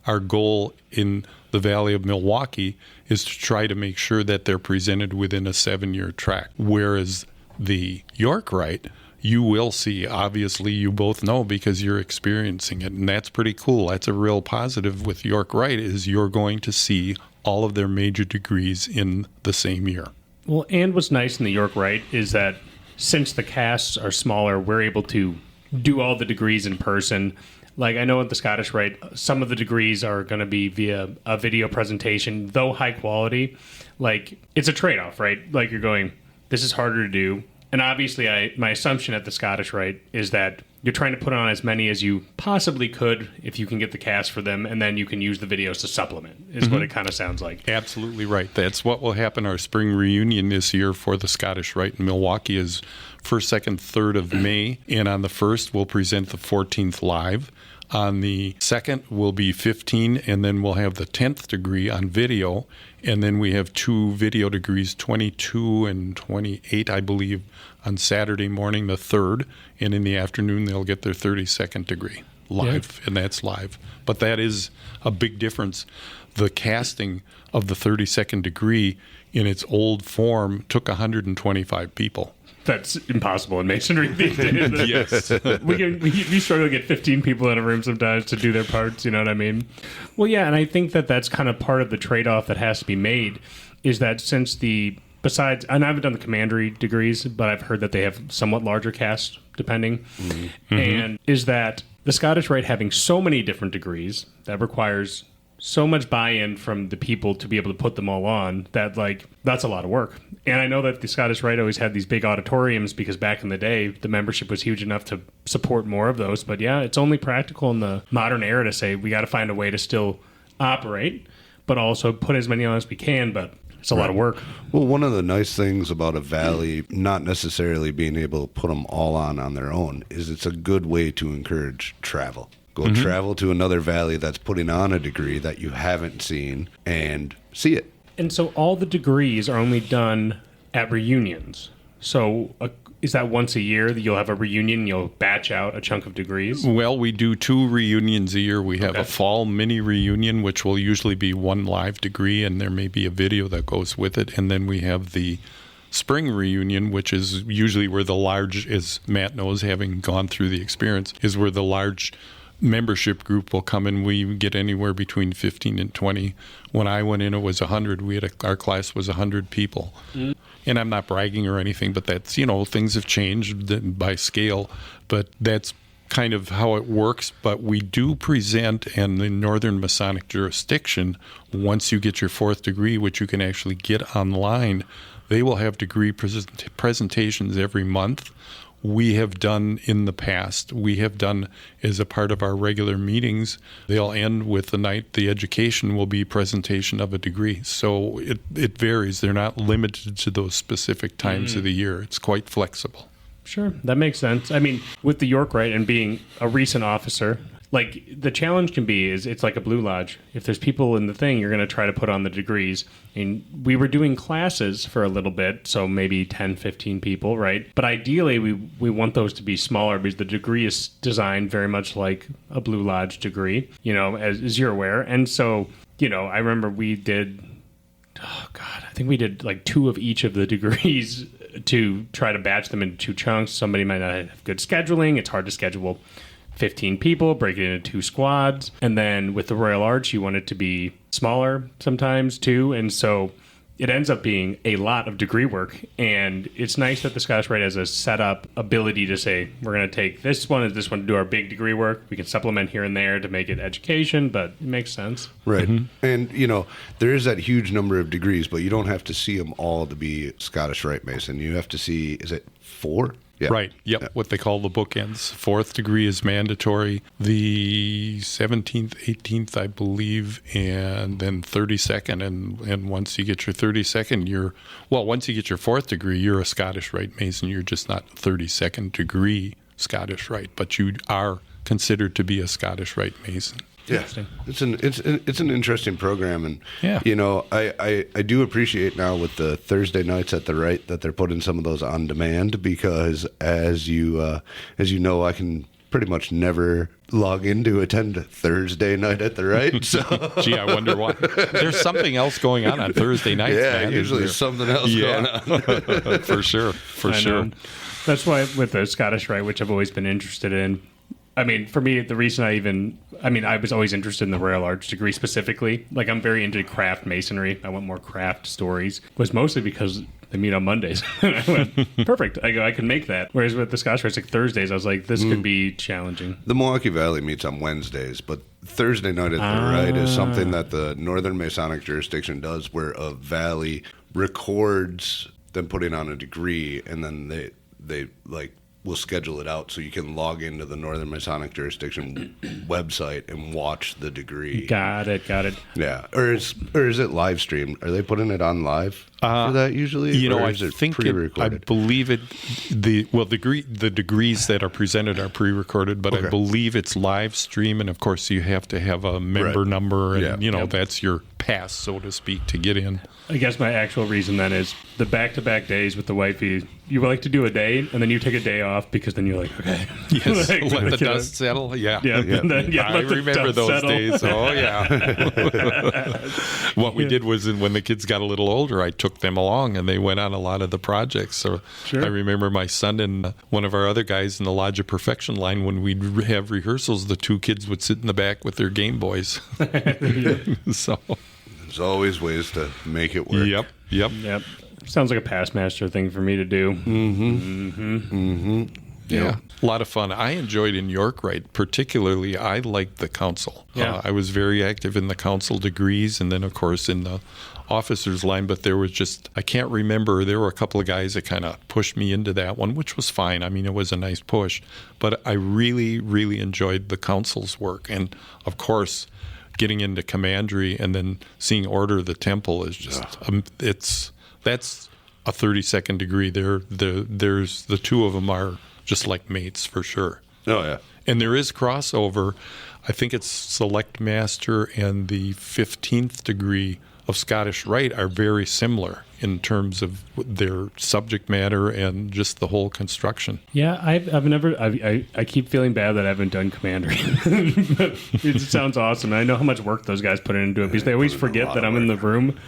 our goal in the Valley of Milwaukee is to try to make sure that they're presented within a 7-year track. Whereas the York Rite, you will see, obviously you both know because you're experiencing it, and that's pretty cool. That's a real positive with York Rite, is you're going to see all of their major degrees in the same year. Well, and what's nice in the York Rite is that since the casts are smaller, we're able to do all the degrees in person. Like I know at the Scottish Rite, some of the degrees are going to be via a video presentation, though high quality. Like it's a trade-off, right? Like you're going, this is harder to do. And obviously, my assumption at the Scottish Rite is that you're trying to put on as many as you possibly could if you can get the cast for them, and then you can use the videos to supplement, is what it kind of sounds like. Absolutely right. That's what will happen. Our spring reunion this year for the Scottish Rite in Milwaukee is 1st, 2nd, 3rd of May, and on the 1st, we'll present the 14th live. On the 2nd will be 15, and then we'll have the 10th degree on video, and then we have 2 video degrees, 22 and 28, I believe, on Saturday morning, the 3rd, and in the afternoon they'll get their 32nd degree live, and that's live. But that is a big difference. The casting of the 32nd degree in its old form took 125 people. That's impossible in masonry these days. Yes. we struggle to get 15 people in a room sometimes to do their parts, you know what I mean? Well, yeah, and I think that that's kind of part of the trade-off that has to be made, is that since besides, and I haven't done the commandery degrees, but I've heard that they have somewhat larger casts, depending. Mm-hmm. And is that the Scottish Rite having so many different degrees that requires so much buy-in from the people to be able to put them all on that, like, that's a lot of work. And I know that the Scottish Rite always had these big auditoriums because back in the day, the membership was huge enough to support more of those. But yeah, it's only practical in the modern era to say we got to find a way to still operate, but also put as many on as we can. But it's a lot of work. Well, one of the nice things about a valley not necessarily being able to put them all on their own is it's a good way to encourage travel. Go travel to another valley that's putting on a degree that you haven't seen and see it. And so all the degrees are only done at reunions. So is that once a year that you'll have a reunion, you'll batch out a chunk of degrees? Well, we do 2 reunions a year. We have a fall mini reunion, which will usually be 1 live degree, and there may be a video that goes with it. And then we have the spring reunion, which is usually where the large, as Matt knows, having gone through the experience, is where the large membership group will come in. We get anywhere between 15 and 20. When I went in, it was 100. Our class was 100 people. And I'm not bragging or anything, but that's, things have changed by scale, but that's kind of how it works. But we do present in the Northern Masonic jurisdiction, once you get your 4th degree, which you can actually get online, they will have degree presentations every month. We have done in the past, as a part of our regular meetings, they'll end with the education will be presentation of a degree. So it varies. They're not limited to those specific times of the year. It's quite flexible. Sure, that makes sense. I mean, with the York Rite and being a recent officer, like, the challenge can be is it's like a Blue Lodge. If there's people in the thing, you're going to try to put on the degrees. And we were doing classes for a little bit, so maybe 10, 15 people, right? But ideally, we want those to be smaller because the degree is designed very much like a Blue Lodge degree, as you're aware. And so, I remember we did, I think we did like 2 of each of the degrees to try to batch them into 2 chunks. Somebody might not have good scheduling. It's hard to schedule 15 people, break it into 2 squads. And then with the Royal Arch, you want it to be smaller sometimes too. And so it ends up being a lot of degree work. And it's nice that the Scottish Rite has a set up ability to say, we're going to take this one and this one to do our big degree work. We can supplement here and there to make it education, but it makes sense. Right. And, there is that huge number of degrees, but you don't have to see them all to be Scottish Rite Mason. You have to see, is it 4? Yeah. Right. Yep. Yeah. What they call the bookends. 4th degree is mandatory. The 17th, 18th, I believe, and then 32nd. And once you get your 32nd, once you get your 4th degree, you're a Scottish Rite Mason. You're just not 32nd degree Scottish Rite, but you are considered to be a Scottish Rite Mason. Yeah, it's an interesting program, and I do appreciate now with the Thursday nights at the Rite that they're putting some of those on demand, because as you know, I can pretty much never log in to attend Thursday night at the Rite. So, gee, I wonder why. There's something else going on Thursday nights. Yeah, man, usually there's something else going on. For sure. That's why with the Scottish Rite, which I've always been interested in. I mean, for me, the reason I was always interested in the Royal Arch degree specifically. Like, I'm very into craft masonry. I want more craft stories. Was mostly because they meet on Mondays. And I went, perfect. I can make that. Whereas with the Scottish Rite, it's like Thursdays. I was like, this could be challenging. The Milwaukee Valley meets on Wednesdays, but Thursday night at the Rite is something that the Northern Masonic jurisdiction does, where a valley records them putting on a degree, and then they we'll schedule it out so you can log into the Northern Masonic jurisdiction website and watch the degree. Got it. Yeah, or is it live streamed? Are they putting it on live for that usually? I think I believe the degrees that are presented are pre-recorded, but I believe it's live stream, and of course you have to have a member number, and that's your pass, so to speak, to get in. I guess my actual reason then is the back-to-back days with the wifey. You like to do a day, and then you take a day off because then you're like, okay. Yes, let the dust settle. Yeah. I remember those days. Oh, yeah. What we did was when the kids got a little older, I took them along, and they went on a lot of the projects. So I remember my son and one of our other guys in the Lodge of Perfection line, when we'd have rehearsals, the 2 kids would sit in the back with their Game Boys. So there's always ways to make it work. Yep. Sounds like a past master thing for me to do. Yeah. A lot of fun. I enjoyed in York Rite, particularly, I liked the council. Yeah. I was very active in the council degrees and then, of course, in the officers line, but there was just, I can't remember, there were a couple of guys that kind of pushed me into that one, which was fine. I mean, it was a nice push, but I really, really enjoyed the council's work. And of course, getting into commandery and then seeing Order of the Temple is just, that's a 32nd degree. There's the two of them are just like mates for sure. Oh, yeah. And there is crossover. I think it's Select Master and the 15th degree of Scottish Rite are very similar in terms of their subject matter and just the whole construction. Yeah, I've never. I keep feeling bad that I haven't done commandery. It sounds awesome. And I know how much work those guys put into it because they always forget that I'm in the room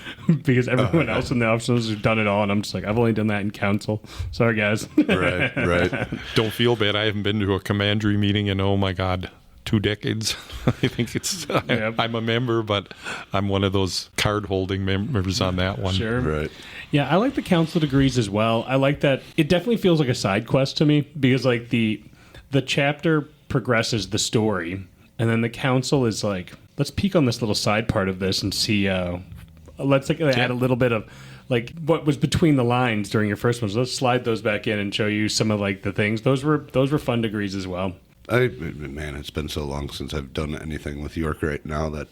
because everyone else in the offices has done it all, and I'm just like, I've only done that in council. Sorry, guys. Right. Don't feel bad. I haven't been to a commandery meeting in, oh my God, 2 decades. I think it's, Yep. I'm a member, but I'm one of those card-holding members on that one. Sure. Right. Yeah, I like the council degrees as well. I like that. It definitely feels like a side quest to me because like the chapter progresses the story, and then the council is like, let's peek on this little side part of this and see. Let's like add a little bit of like what was between the lines during your first ones. Let's slide those back in and show you some of like the things. Those were fun degrees as well. Man, it's been so long since I've done anything with York right now that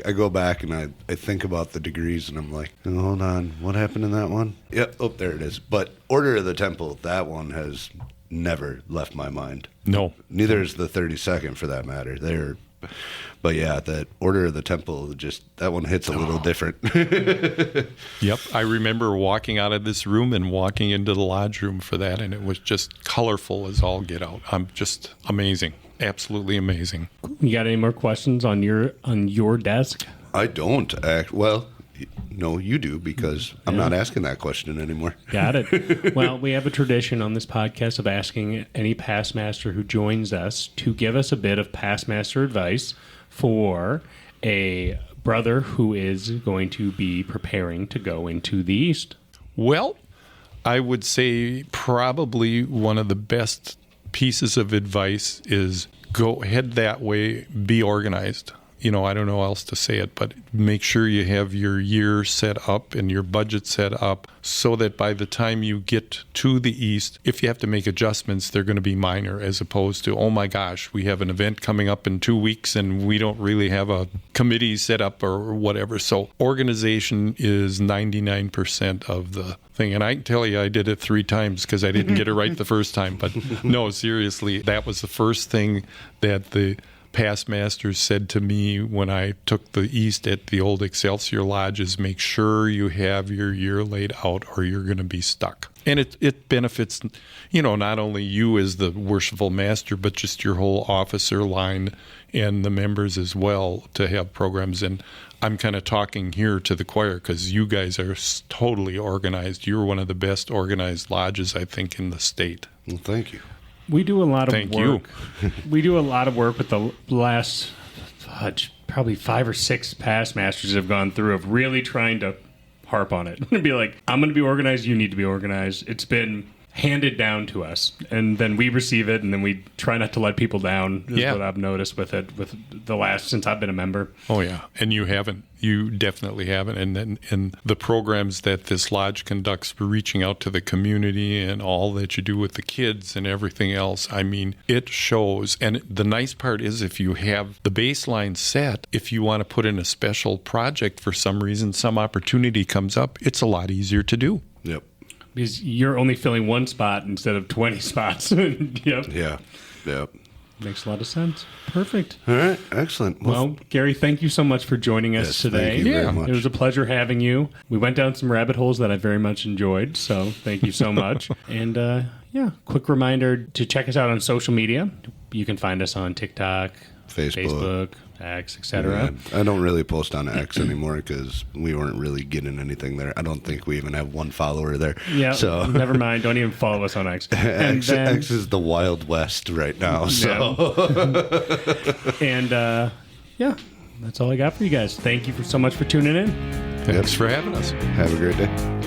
I go back and I think about the degrees and I'm like, oh, hold on, what happened in that one? Yep, oh, there it is. But Order of the Temple, that one has never left my mind. No. Neither is the 32nd for that matter. But yeah, that Order of the Temple, just that one hits a little different. Yep. I remember walking out of this room and walking into the lodge room for that, and it was just colorful as all get out. I'm just amazing. Absolutely amazing. You got any more questions on your desk? I don't act well. No, you do, because I'm not asking that question anymore. Got it. Well, we have a tradition on this podcast of asking any past master who joins us to give us a bit of past master advice for a brother who is going to be preparing to go into the East. Well, I would say probably one of the best pieces of advice is head that way, be organized. I don't know how else to say it, but make sure you have your year set up and your budget set up so that by the time you get to the East, if you have to make adjustments, they're going to be minor as opposed to, oh my gosh, we have an event coming up in 2 weeks and we don't really have a committee set up or whatever. So organization is 99% of the thing. And I can tell you, I did it 3 times because I didn't get it right the first time. But no, seriously, that was the first thing that the past masters said to me when I took the East at the old Excelsior Lodge is make sure you have your year laid out or you're going to be stuck. And it benefits, not only you as the worshipful master, but just your whole officer line and the members as well to have programs. And I'm kind of talking here to the choir because you guys are totally organized. You're one of the best organized lodges, I think, in the state. Well, thank you. We do a lot of Thank work. We do a lot of work with the last probably 5 or 6 past masters have gone through of really trying to harp on it and be like, I'm going to be organized. You need to be organized. It's been handed down to us, and then we receive it, and then we try not to let people down. Is what I've noticed with it with the last since I've been a member. Oh yeah, and you haven't. You definitely haven't. And then in the programs that this lodge conducts, for reaching out to the community and all that you do with the kids and everything else, I mean, it shows. And the nice part is if you have the baseline set, if you want to put in a special project for some reason, some opportunity comes up, it's a lot easier to do. Yep. Because you're only filling 1 spot instead of 20 spots. Yep. Yeah. Yep. Makes a lot of sense. Perfect. All right. Excellent. Well, Gary, thank you so much for joining us today. Thank you very much. It was a pleasure having you. We went down some rabbit holes that I very much enjoyed, so thank you so much. And quick reminder to check us out on social media. You can find us on TikTok, Facebook, X, etc. Yeah, I don't really post on X anymore because we weren't really getting anything there. I don't think we even have 1 follower there. Yeah, so never mind. Don't even follow us on X. X is the Wild West right now. So, and that's all I got for you guys. Thank you so much for tuning in. Thanks for having us. Have a great day.